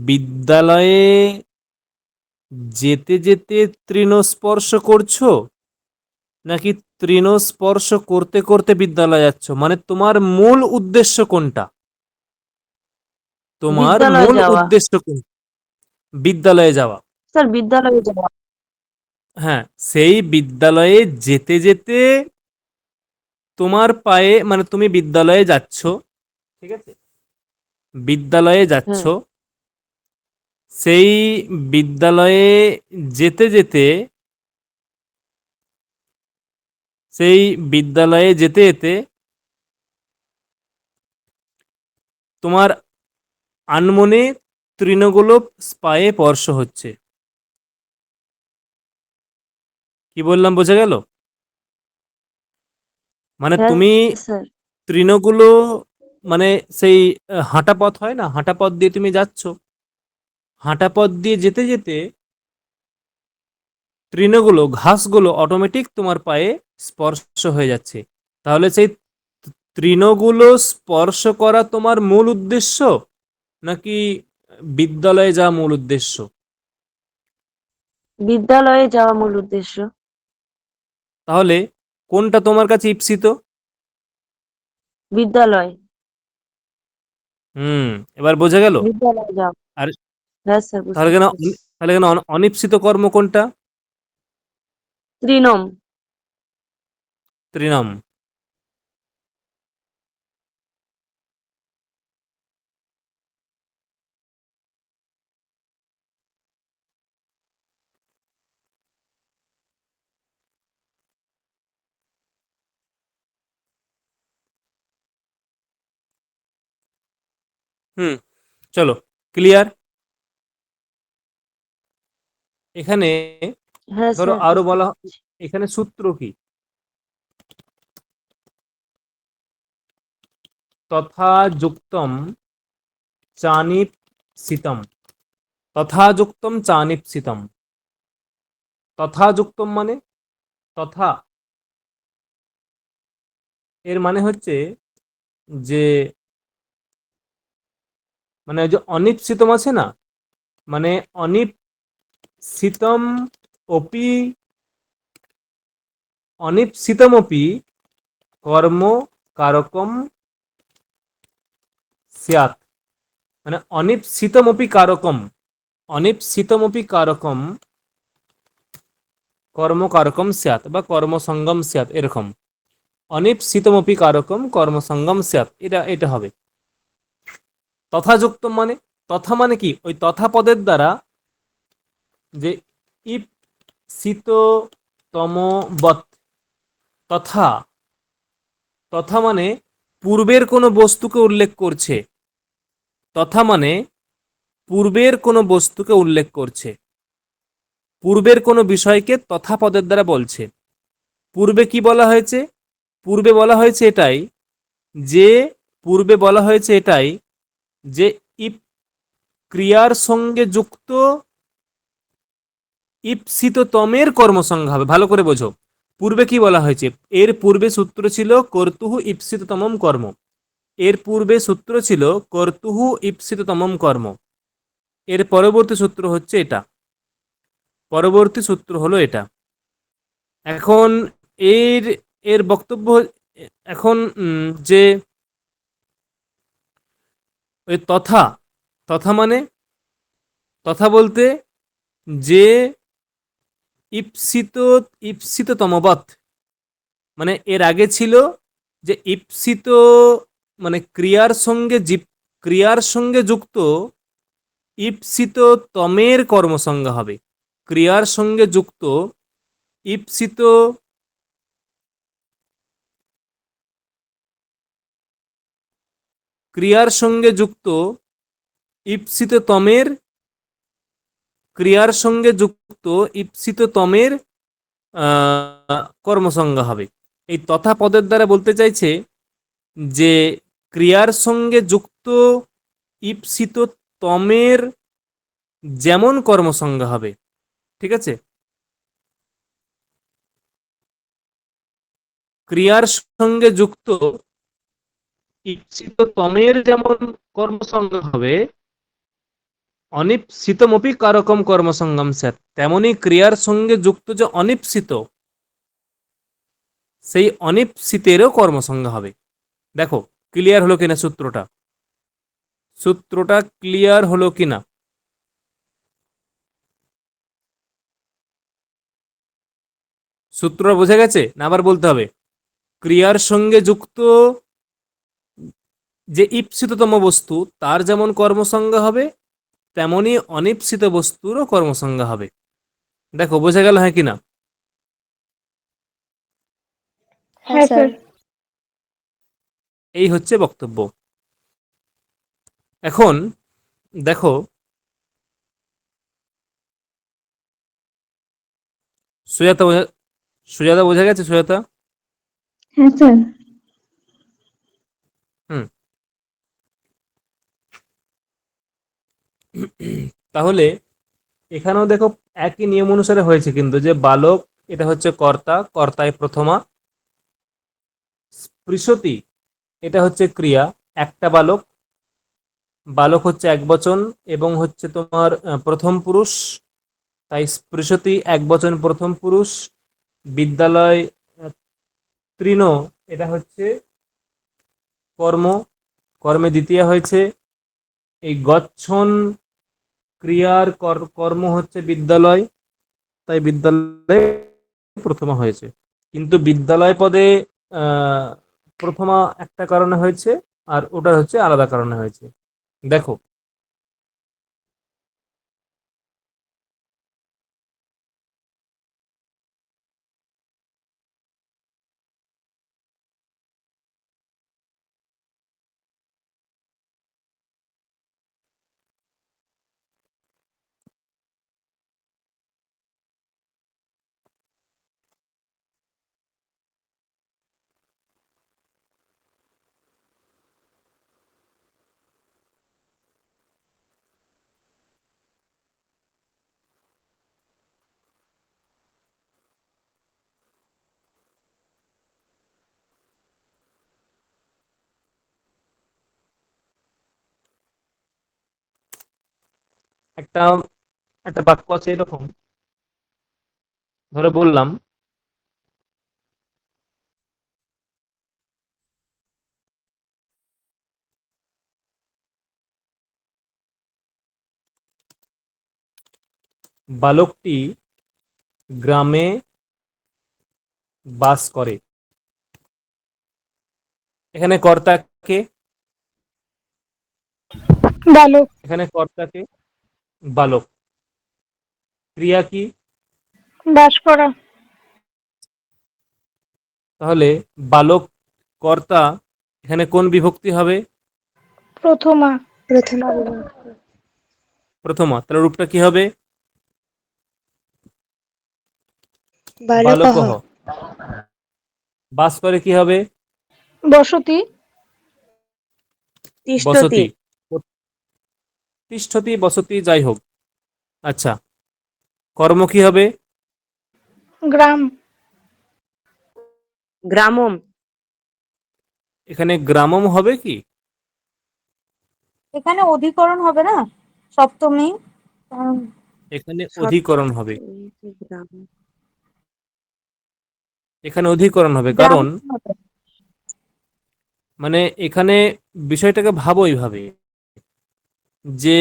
বিদ্যালয়ে যেতে যেতে তৃণ স্পর্শ করছো, নাকি তৃণ স্পর্শ করতে করতে বিদ্যালয়ে যাচ্ছ, মানে তোমার মূল উদ্দেশ্য কোনটা? তোমার বিদ্যালয়ে মূল যাওয়া। উদ্দেশ্য কোনটা? বিদ্যালয়ে যাওয়া। স্যার বিদ্যালয়ে যাওয়া। হ্যাঁ, সেই বিদ্যালয়ে যেতে যেতে তোমার পায়ে, মানে তুমি বিদ্যালয়ে যাচ্ছ, ঠিক আছে, বিদ্যালয়ে যাচ্ছ, হ্যাঁ সেই বিদ্যালয়ে যেতে যেতে, সেই বিদ্যালয়ে যেতে যেতে তোমার আনমনে তৃণগুলো পায়ে স্পর্শ হচ্ছে। কি বললাম, বোঝা গেল? মানে হ্যাঁ তুমি স্যার। তৃণগুলো, মানে সেই হাঁটা পথ হয় না, হাঁটা পথ দিয়ে তুমি যাচ্ছ, হাঁটা পথ দিয়ে যেতে যেতে তৃণগুলো, ঘাসগুলো অটোমেটিক তোমার পায়ে স্পর্শ হয়ে যাচ্ছে। তাহলে সেই তৃণগুলো স্পর্শ করা তোমার মূল উদ্দেশ্য, নাকি বিদ্যালয়ে যাওয়া মূল উদ্দেশ্য? বিদ্যালয়ে যাওয়া মূল উদ্দেশ্য। তাহলে কোনটা তোমার কাছে ঈপ্সিত? বিদ্যালয়। হুম, এবার বোঝা গেল? বিদ্যালয়ে যাওয়া। আর হ্যাঁ স্যার তাহলে বুঝতে কেন, পেরেছি। তাহলে কেন অনিপ্সিত কর্ম কোনটা? তৃণম। তৃণম। হুম, চলো, ক্লিয়ার? এখানে হ্যাঁ ধরো স্যার আরো বুঝতে বলা, পারছি। এখানে সূত্র কি, তথা যুক্তম চানিপসিতম, তথা যুক্তম চানিপসিতম। তথা যুক্তম মানে তথা, এর মানে হচ্ছে যে মানে ওই যে অনিপসিতম আছে না, মানে অনিপসিতম অপি, অনিপসিতমপি কর্ম কারকম স্যাৎ, মানে অনিপসিতমপি কারকম, অনিপসিতমপি কারকম কর্মকারকম স্যাৎ বা কর্মসঙ্গম স্যাৎ, এরকম। অনিপসিতমপি কারকম কর্মসঙ্গম স্যাৎ, এটা হবে। তথাযুক্ত মানে, তথা মানে কি, ওই তথা পদের দ্বারা যে ইপ সিত তমবৎ, তথা, তথা মানে পূর্বের কোনো বস্তুকে উল্লেখ করছে, তথা মানে পূর্বের কোনো বস্তুকে উল্লেখ করছে, পূর্বের কোনো বিষয়কে তথা পদের দ্বারা বলছে। পূর্বে কি বলা হয়েছে, পূর্বে বলা হয়েছে এটাই যে, পূর্বে বলা হয়েছে এটাই যে ইপ ক্রিয়ার সঙ্গে যুক্ত ইপসিততমের কর্মসংজ্ঞা হবে। ভালো করে বোঝো, পূর্বে কি বলা হয়েছে, এর পূর্বে সূত্র ছিল কর্তুহু ইপসিততমম কর্ম, এর পূর্বে সূত্র ছিল কর্তুহু ইপসিততমম কর্ম, এর পরবর্তী সূত্র হচ্ছে এটা, পরবর্তী সূত্র হলো এটা। এখন এর এর বক্তব্য এখন যে ওই তথা, তথা মানে, তথা বলতে যে ইপসিত, ইপসিততমবৎ, মানে এর আগে ছিল যে ইপসিত মানে ক্রিয়ার সঙ্গে ক্রিয়ার সঙ্গে যুক্ত ইপসিত তমের কর্মসংজ্ঞা হবে, ক্রিয়ার সঙ্গে যুক্ত ইপসিত, ক্রিয়ার সঙ্গে যুক্ত ইপসিত তমের, ক্রিয়ার সঙ্গে যুক্ত ইপসিত তমের কর্মসংজ্ঞা হবে। এই তথা পদের দ্বারা বলতে চাইছে যে ক্রিয়ার সঙ্গে যুক্ত ইপসিত তমের যেমন কর্মসংজ্ঞা হবে, ঠিক আছে, ক্রিয়ার সঙ্গে যুক্ত ইপ্সিত তমের যেমন কর্মসংজ্ঞা হবে, অনিপ্সিতমপি কারকম কর্মসঙ্গম স্যাৎ, তেমনি ক্রিয়ার সঙ্গে যুক্ত যে অনিপ্সিত, সেই অনিপ্সিতেরও কর্মসংজ্ঞা হবে। দেখো ক্লিয়ার হলো কিনা সূত্রটা, সূত্রটা ক্লিয়ার হলো কিনা, সূত্রটা বোঝা গেছে না, আবার বলতে হবে, ক্রিয়ার সঙ্গে যুক্ত যে ইপ্সিততম বস্তু তার যেমন কর্মসংজ্ঞা হবে, তেমনি অনিপ্সিত বস্তুরও কর্মসংজ্ঞা হবে। দেখো বোঝা গেল হ্যাঁ কিনা? হ্যাঁ হ্যাঁ স্যার। স্যার। এই হচ্ছে বক্তব্য। এখন দেখো সুজাতা বোঝা, সুজাতা বোঝা গেছে সুজাতা? হ্যাঁ স্যার। হুম, তাহলে এখানেও দেখো একই নিয়ম অনুসারে হয়েছে কিন্তু, যে বালক এটা হচ্ছে কর্তা, কর্তায় প্রথমা, স্পৃশতি এটা হচ্ছে ক্রিয়া, একটা বালক, বালক হচ্ছে একবচন এবং হচ্ছে তোমার প্রথম পুরুষ, তাই স্পৃশতি একবচন প্রথম পুরুষ। বিদ্যালয় তৃণ এটা হচ্ছে কর্ম, কর্মে দ্বিতীয় হয়েছে। এই গচ্ছন ক্রিয়ার কর্ম হচ্ছে বিদ্যালয়, তাই বিদ্যালয়ে প্রথমা হয়েছে। কিন্তু বিদ্যালয় পদে আহ, প্রথমা একটা কারণে হয়েছে, আর ওটা হচ্ছে আলাদা কারণে হয়েছে। দেখো একটা একটা বাক্য আছে এরকম, ধরে বললাম বালকটি গ্রামে বাস করে। এখানে কর্তাকে, বালক। এখানে কর্তাকে বালক, ক্রিয়া কি? বাস করা। তাহলে বালক কর্তা এখানে কোন বিভক্তি হবে? প্রথমা। প্রথমা প্রথমা। তাহলে রূপটা কি হবে? বালকঃ। বালকহ। বাস করে কি হবে? বসতি। বসতি। তিষ্ঠতি, বসতি, যাই হোক। আচ্ছা, কর্ম কি হবে? গ্রাম। গ্রামম। এখানে গ্রামম হবে কি? এখানে অধিকরণ হবে না, সপ্তমী। এখানে অধিকরণ হবে। গ্রাম। এখানে অধিকরণ হবে, গ্রাম কারণ হবে। মানে এখানে বিষয়টাকে ভাবো এইভাবে, যে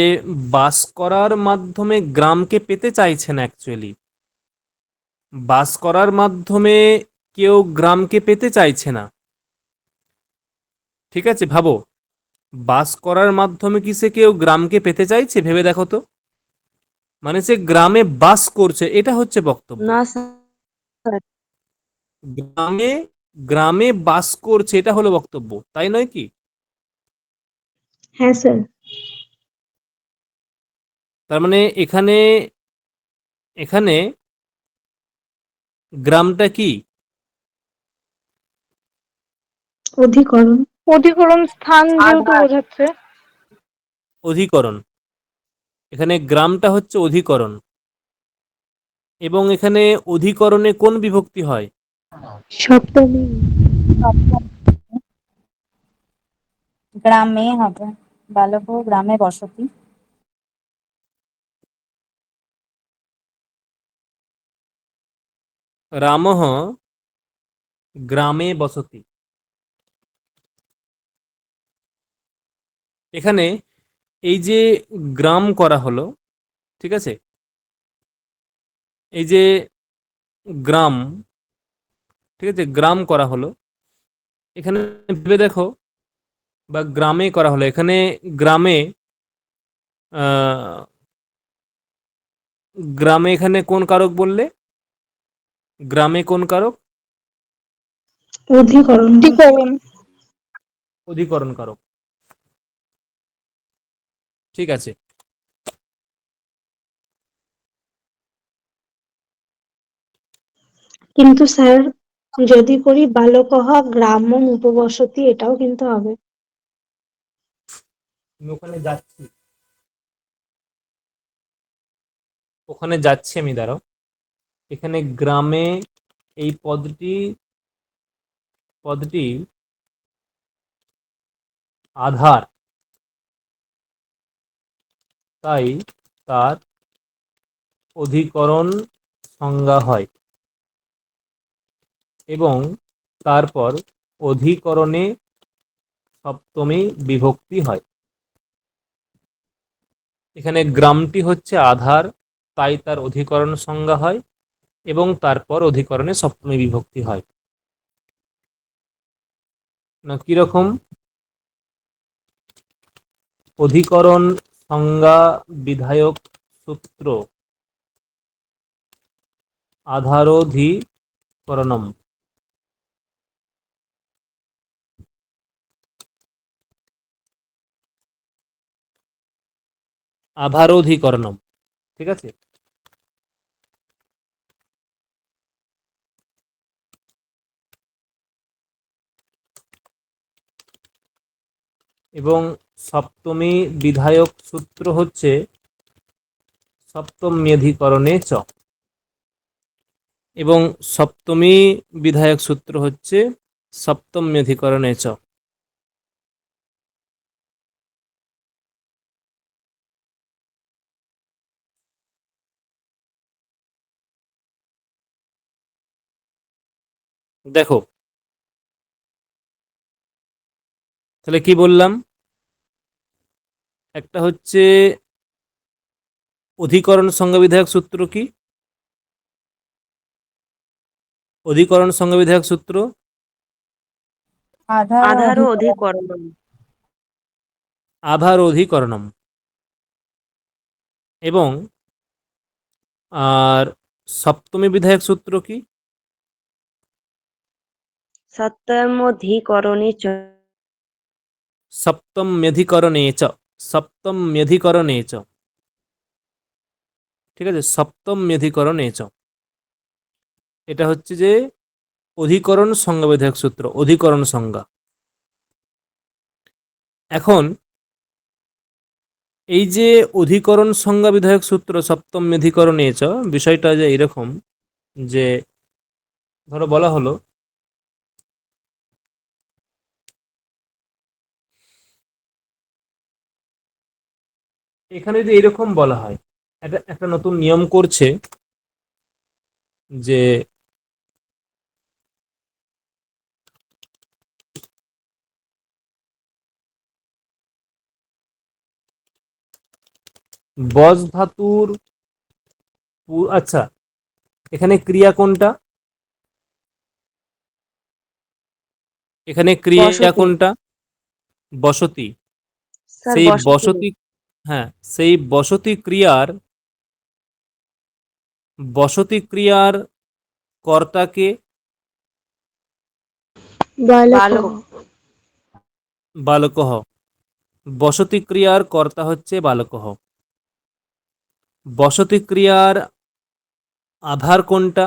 বাস করার মাধ্যমে গ্রামকে পেতে চাইছে না অ্যাকচুয়ালি। বাস করার মাধ্যমে কেউ গ্রামকে পেতে চাইছে না। ঠিক আছে, ভাবো, বাস করার মাধ্যমে কি সে কেউ গ্রামকে পেতে চাইছে? ভেবে দেখো তো। মানে সে গ্রামে বাস করছে, এটা হচ্ছে বক্তব্য। না স্যার। গ্রামে গ্রামে বাস করছে, এটা হলো বক্তব্য, তাই নয় কি? হ্যাঁ স্যার। তার মানে এখানে এখানে গ্রামটা কি? অধিকরণ। অধিকরণ স্থান যেহেতু আধার। বোঝাচ্ছে। অধিকরণ। এখানে গ্রামটা হচ্ছে অধিকরণ, এবং এখানে অধিকরণে কোন বিভক্তি হয়? সপ্তমী। গ্রামে হবে, বালক গ্রামে বসতি। রামঃ গ্রামে বসতি। এখানে এই যে গ্রাম করা হলো, ঠিক আছে, এই যে গ্রাম, ঠিক আছে, গ্রাম করা হলো, এখানে ভেবে দেখো, বা গ্রামে করা হলো, এখানে গ্রামে গ্রামে এখানে কোন কারক বললে? গ্রামে কোন কারক? অধিকরণ। অধিকরণ। অধিকরণ কারক। ঠিক আছে, কিন্তু স্যার যদি করি বালকঃ গ্রামং উপবসতি, এটাও কিন্তু হবে। আমি ওখানে যাচ্ছি, ওখানে যাচ্ছি আমি, দাঁড়াও। এখানে গ্রামে এই পদটি পদটি আধার, তাই তার অধিকরণ সংজ্ঞা হয়, এবং তারপর অধিকরণে সপ্তমী বিভক্তি হয়। এখানে গ্রামটি হচ্ছে আধার, তাই তার অধিকরণ সংজ্ঞা হয়, এবং তারপর অধিকরণে সপ্তমী বিভক্তি হয়। না কিরকম? অধিকরণ সংজ্ঞা বিধায়ক সূত্র আধারোধিকরণম। আধারোধিকরণম, ঠিক আছে। এবং সপ্তমী বিধায়ক সূত্র হচ্ছে সপ্তম্যধিকরণে চ, এবং সপ্তমী বিধায়ক সূত্র হচ্ছে সপ্তম্যধিকরণে চ। দেখো, তাহলে কি বললাম? একটা হচ্ছে অধিকরণ সংজ্ঞাবিধায়ক সূত্র কি? অধিকরণ সংজ্ঞাবিধায়ক সূত্র আধার ও আধার ও অধিকরণ। অধিকরণ। আধার অধিকরণম। এবং আর সপ্তমী বিধায়ক সূত্র কি? সপ্তম্যধিকরণে চ। সপ্তম্যধিকরণে চ। সপ্তম্যধিকরণে চ। ঠিক আছে, সপ্তম্যধিকরণে চ। এটা হচ্ছে যে অধিকরণ সংজ্ঞাবিধায়ক সূত্র, অধিকরণ সংজ্ঞা। এখন এই যে অধিকরণ সংজ্ঞা বিধায়ক সূত্র সপ্তম্যধিকরণে চ, বিষয়টা যে এরকম যে ধরো বলা হলো এখানে যদি এরকম বলা হয়, একটা একটা নতুন নিয়ম করছে যে বস ধাতুর আচ্ছা, এখানে ক্রিয়া কোনটা? এখানে ক্রিয়া বসতি। কোনটা? বসতি। স্যার সেই বসতি। বসতি, হ্যাঁ, সেই বসতি ক্রিয়ার কর্তাকে বালকঃ। বালকঃ। বসতি ক্রিয়ার কর্তা হচ্ছে বালকঃ। বসতি ক্রিয়ার আধার কোনটা?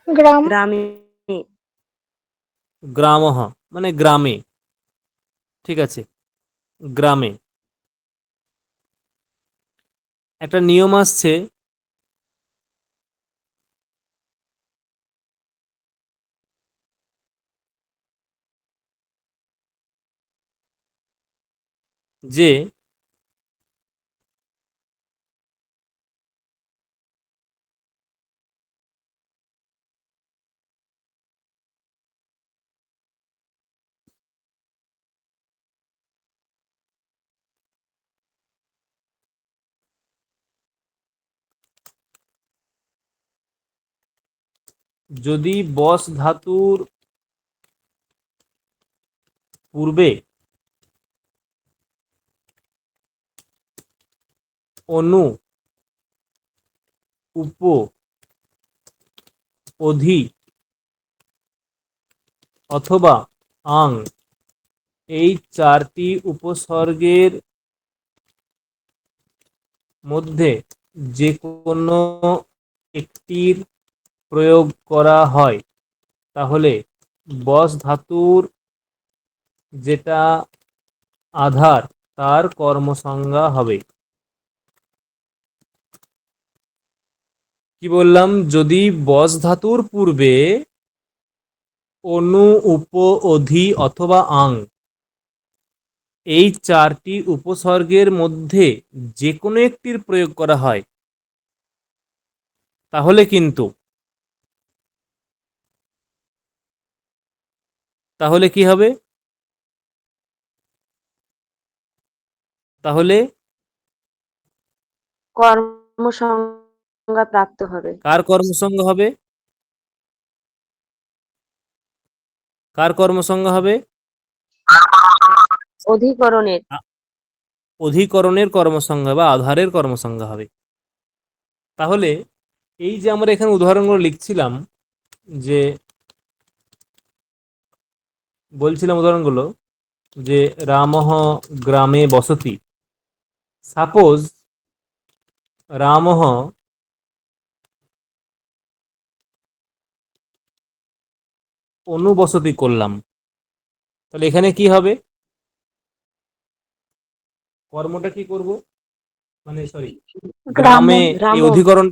গ্রাম। গ্রামে। গ্রামঃ, মানে গ্রামে। ঠিক আছে, গ্রামে। একটা নিয়ম আসছে যে যদি বস ধাতুর পূর্বে অনু, উপ, অধি অথবা আং, এই চারটি উপসর্গের মধ্যে যে কোনো একটির প্রয়োগ করা হয়, তাহলে বস ধাতুর যেটা আধার তার কর্মসংজ্ঞা হবে। কি বললাম? যদি বস ধাতুর পূর্বে অনু, উপ, অধি অথবা আং, এই চারটি উপসর্গের মধ্যে যে কোনো একটির প্রয়োগ করা হয়, তাহলে কিন্তু তাহলে কি হবে? তাহলে কর্মসংজ্ঞা প্রাপ্ত হবে। কার কর্মসংজ্ঞা হবে? কার কর্মসংজ্ঞা হবে? অধিকরণের। অধিকরণের কর্মসংজ্ঞা বা আধারের কর্মসংজ্ঞা হবে। তাহলে এই যে আমরা এখানে উদাহরণগুলো লিখছিলাম, যে বলছিলাম উদাহরণগুলো, যে রামঃ গ্রামে বসতি। সাপোজ রামঃ অনুবসতি করলাম, তাহলে এখানে কি হবে? কর্মটা কি করব? মানে সরি, গ্রাম। গ্রামে এই গ্রাম। অধিকরণ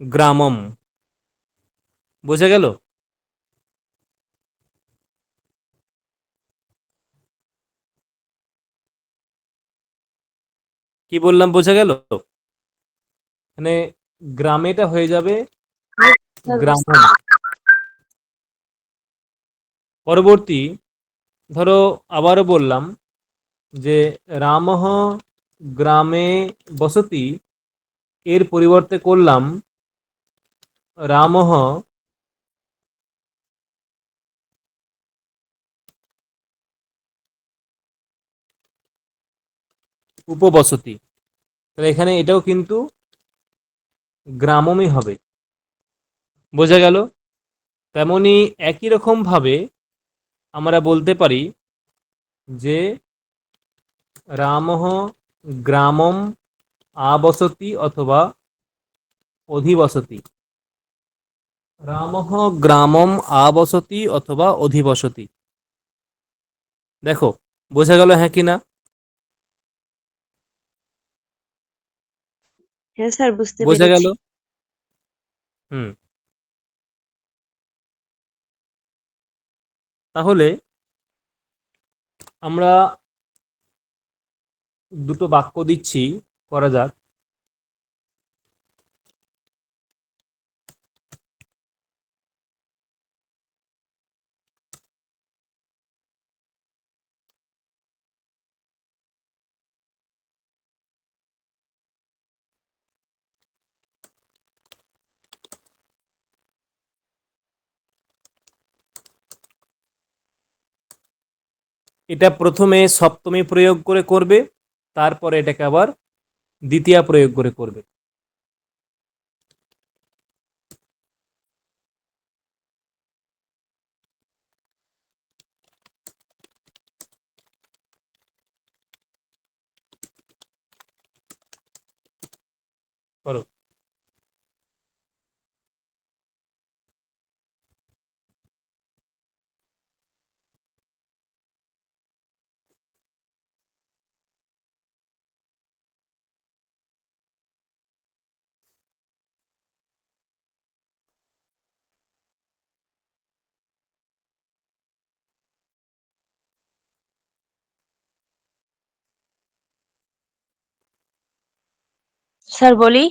গ্রামম। বোঝা গেল? কি বললাম, বোঝা গেল? মানে গ্রামেটা হয়ে যাবে স্যার গ্রামম। পরবর্তী ধরো আবারও বললাম যে রামঃ গ্রামে বসতি, এর পরিবর্তে করলাম রামঃ উপবসতি। তাহলে এখানে এটাও কিন্তু গ্রামমই হবে। বোঝা গেল? তেমনি একই রকম ভাবে আমরা বলতে পারি যে রামঃ গ্রামম আবসতি অথবা অধিবসতি। রামঃ গ্রামম আবসতি অথবা অধিবসতি। দেখো বোঝা গেল হ্যাঁ কি না? হ্যাঁ স্যার, বুঝতে বোঝা গেল? পেরেছি। হুম। তাহলে আমরা দুটো বাক্য দিচ্ছি, করা যাক। এটা প্রথমে সপ্তমী প্রয়োগ করে করবে, তারপরে এটাকে আবার দ্বিতীয়া প্রয়োগ করে করবে। করো। স্যার বলি?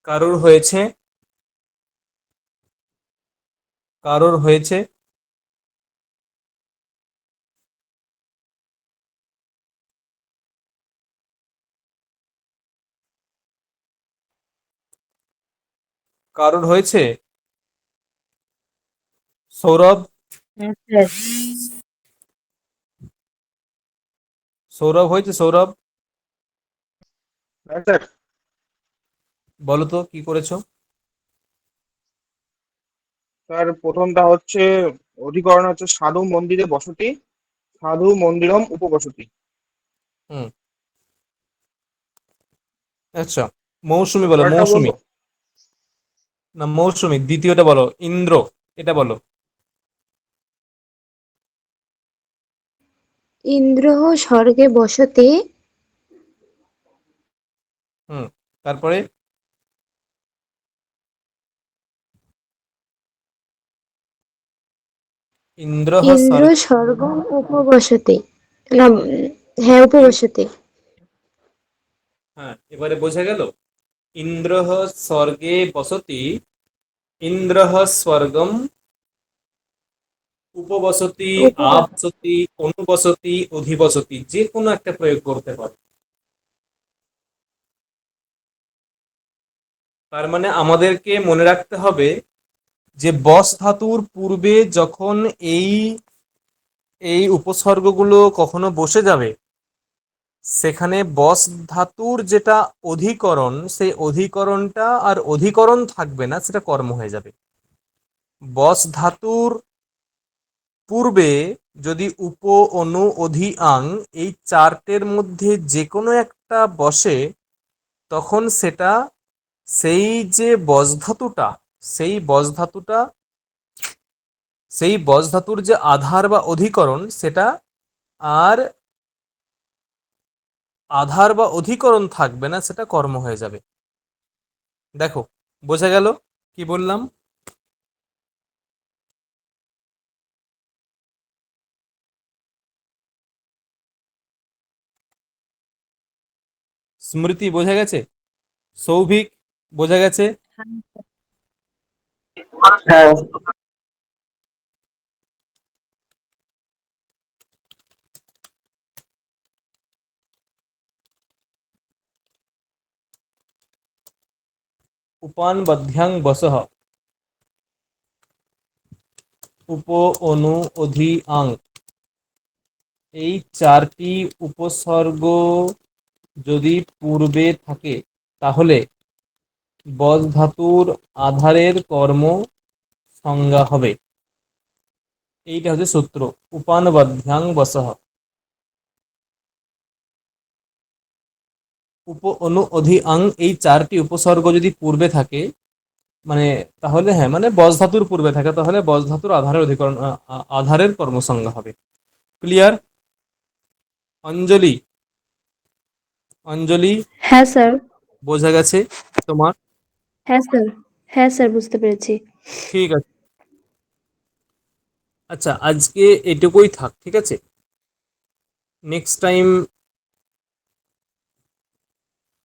কারোর হয়েছে? কারোর হয়েছে? কারোর হয়েছে? সৌরভ? হ্যাঁ স্যার। সৌরভ হয়েছে? সৌরভ হ্যাঁ স্যার। বলো তো কি করেছো? স্যার প্রথমটা হচ্ছে অধিকরণ হচ্ছে সাধু মন্দিরে বসতি, সাধু মন্দিরম উপবসতি। হুম, আচ্ছা। মৌসুমী বলো, পরেরটা মৌসুমী। বলবো। না মৌসুমী, দ্বিতীয়টা বলো ইন্দ্র, এটা বলো। ইন্দ্র স্বর্গে বসতে, হুম, তারপরে ইন্দ্রঃ ইন্দ্র স্বর্গ। স্বর্গম উপবসতে। না, হ্যাঁ উপবসতে। হ্যাঁ, এবারে বোঝা গেল। ইন্দ্রঃ স্বর্গে বসতি, ইন্দ্রঃ স্বর্গম উপবসতি, উপবসতে। আবসতি, অনুবসতি, অধিবসতি, যে কোনো একটা প্রয়োগ করতে পারে। তার মানে আমাদেরকে মনে রাখতে হবে যে বস ধাতুর পূর্বে যখন এই এই উপসর্গগুলো কখনো বসে যাবে, সেখানে বস ধাতুর যেটা অধিকরণ, সেই অধিকরণটা আর অধিকরণ থাকবে না, সেটা কর্ম হয়ে যাবে। বস ধাতুর পূর্বে যদি উপ, অনু, অধি, আং এই চারটের মধ্যে যে কোনো একটা বসে, তখন সেটা সেই যে বস ধাতুটা, সেই বস ধাতুটা, সেই বস ধাতুর যে আধার বা অধিকরণ, সেটা আর আধার বা অধিকরণ থাকবে না, সেটা কর্ম হয়ে যাবে। দেখো, বোঝা গেল কি বললাম? স্মৃতি বোঝা গেছে? সৌভিক বোঝা গেছে? হ্যাঁ। উপান বধ্যাং বসহ, উপ, অনু, অধি, আং, এই চারটি উপসর্গ যদি পূর্বে থাকে তাহলে বস ধাতুর আধারের কর্ম সংজ্ঞা হবে। এইটা হচ্ছে সূত্র, উপান বধ্যাং বসহ। উপ, অনু, অধি, আং, এই চারটি উপসর্গ যদি পূর্বে থাকে, মানে তাহলে হ্যাঁ, মানে বস ধাতুর পূর্বে থাকে, তাহলে বস ধাতুর আধারের অধিকরণ আধারের কর্মসংজ্ঞা হবে। ক্লিয়ার? অঞ্জলি, অঞ্জলি হ্যাঁ স্যার। বোঝা গেছে তোমার? হ্যাঁ স্যার। হ্যাঁ স্যার, বুঝতে পেরেছি। ঠিক আছে। আচ্ছা, আজকে এটুকুই থাক, ঠিক আছে? Next time